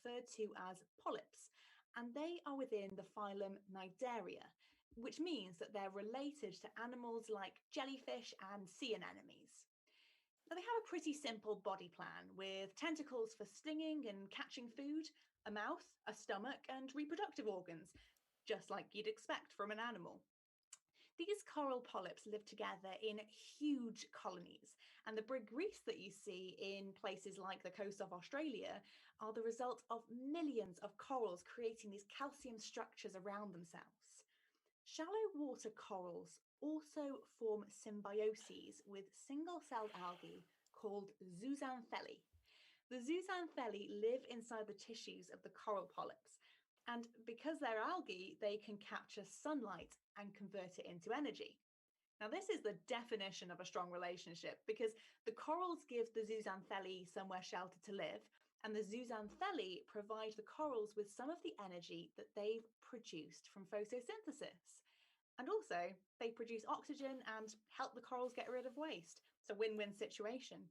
referred to as polyps, and they are within the phylum Cnidaria, which means that they're related to animals like jellyfish and sea anemones. Now, they have a pretty simple body plan with tentacles for stinging and catching food, a mouth, a stomach, and reproductive organs, just like you'd expect from an animal. These coral polyps live together in huge colonies, and the brig reefs that you see in places like the coast of Australia are the result of millions of corals creating these calcium structures around themselves. Shallow water corals also form symbioses with single-celled algae called zooxanthellae. The zooxanthellae live inside the tissues of the coral polyps, and because they're algae, they can capture sunlight and convert it into energy. Now, this is the definition of a strong relationship because the corals give the zooxanthellae somewhere sheltered to live, and the zooxanthellae provide the corals with some of the energy that they've produced from photosynthesis. And also, they produce oxygen and help the corals get rid of waste. It's a win-win situation.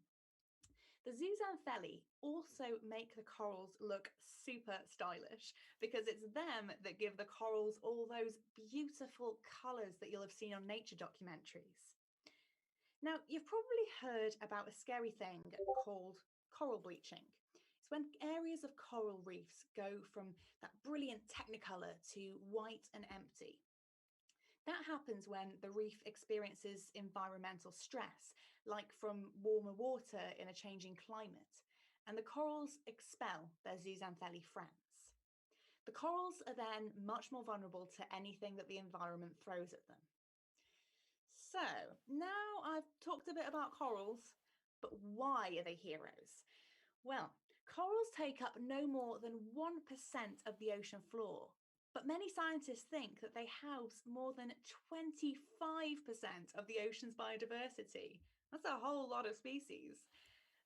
The zooxanthellae also make the corals look super stylish because it's them that give the corals all those beautiful colours that you'll have seen on nature documentaries. Now, you've probably heard about a scary thing called coral bleaching. It's when areas of coral reefs go from that brilliant technicolor to white and empty. That happens when the reef experiences environmental stress, like from warmer water in a changing climate, and the corals expel their zooxanthellae friends. The corals are then much more vulnerable to anything that the environment throws at them. So now I've talked a bit about corals, but why are they heroes? Well, corals take up no more than 1% of the ocean floor, but many scientists think that they house more than 25% of the ocean's biodiversity. That's a whole lot of species.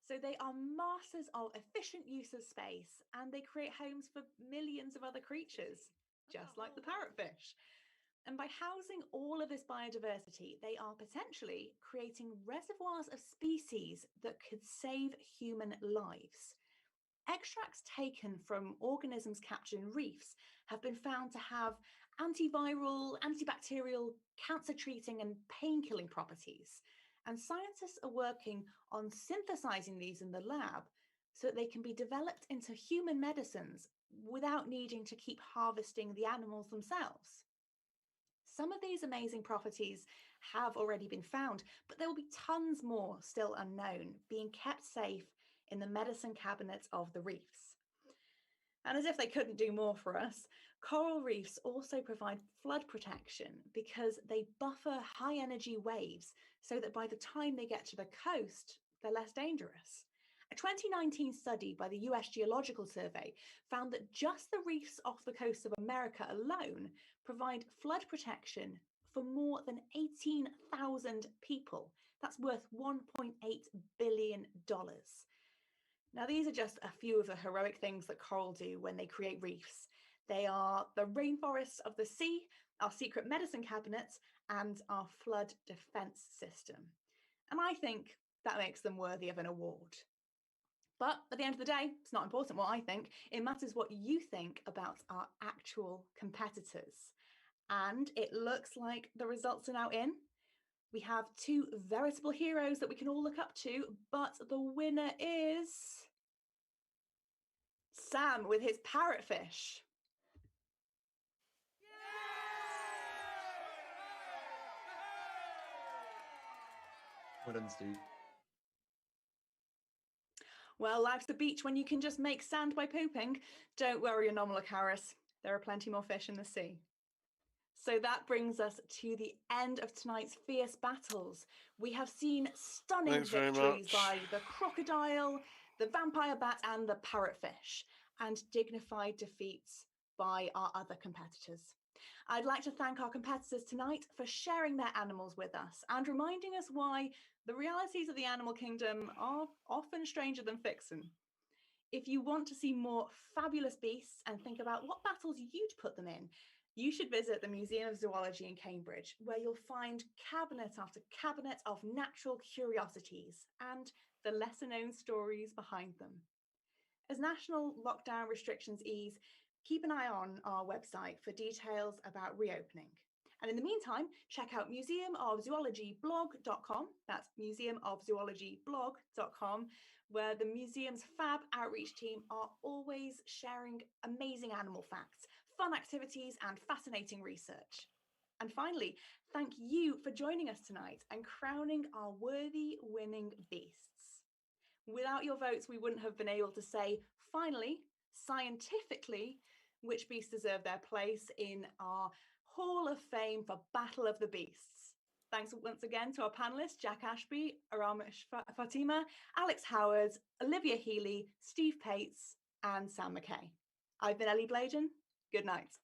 So they are masters of efficient use of space, and they create homes for millions of other creatures, just like the parrotfish. And by housing all of this biodiversity, they are potentially creating reservoirs of species that could save human lives. Extracts taken from organisms captured in reefs have been found to have antiviral, antibacterial, cancer treating, and pain killing properties. And scientists are working on synthesizing these in the lab so that they can be developed into human medicines without needing to keep harvesting the animals themselves. Some of these amazing properties have already been found, but there will be tons more still unknown, being kept safe in the medicine cabinets of the reefs. And as if they couldn't do more for us, coral reefs also provide flood protection because they buffer high energy waves so that by the time they get to the coast, they're less dangerous. A 2019 study by the US Geological Survey found that just the reefs off the coast of America alone provide flood protection for more than 18,000 people. That's worth $1.8 billion. Now, these are just a few of the heroic things that coral do when they create reefs. They are the rainforests of the sea, our secret medicine cabinets, and our flood defense system. And I think that makes them worthy of an award. But at the end of the day, it's not important what I think. It matters what you think about our actual competitors. And it looks like the results are now in. We have two veritable heroes that we can all look up to, but the winner is Sam with his parrotfish. Well done, Steve. Well, life's a beach when you can just make sand by pooping. Don't worry, Anomalocaris. There are plenty more fish in the sea. So that brings us to the end of tonight's fierce battles. We have seen stunning victories by the crocodile, the vampire bat, and the parrotfish, and dignified defeats by our other competitors. I'd like to thank our competitors tonight for sharing their animals with us and reminding us why the realities of the animal kingdom are often stranger than fiction. If you want to see more fabulous beasts and think about what battles you'd put them in, you should visit the Museum of Zoology in Cambridge, where you'll find cabinet after cabinet of natural curiosities and the lesser known stories behind them. As national lockdown restrictions ease, keep an eye on our website for details about reopening. And in the meantime, check out museumofzoologyblog.com, that's museumofzoologyblog.com, where the museum's fab outreach team are always sharing amazing animal facts, fun activities, and fascinating research. And finally, thank you for joining us tonight and crowning our worthy winning beasts. Without your votes, we wouldn't have been able to say, finally, scientifically, which beasts deserve their place in our Hall of Fame for Battle of the Beasts. Thanks once again to our panelists, Jack Ashby, Aramesh Fatima, Alex Howard, Olivia Healy, Steve Pates, and Sam McKay. I've been Ellie Bladen. Good night.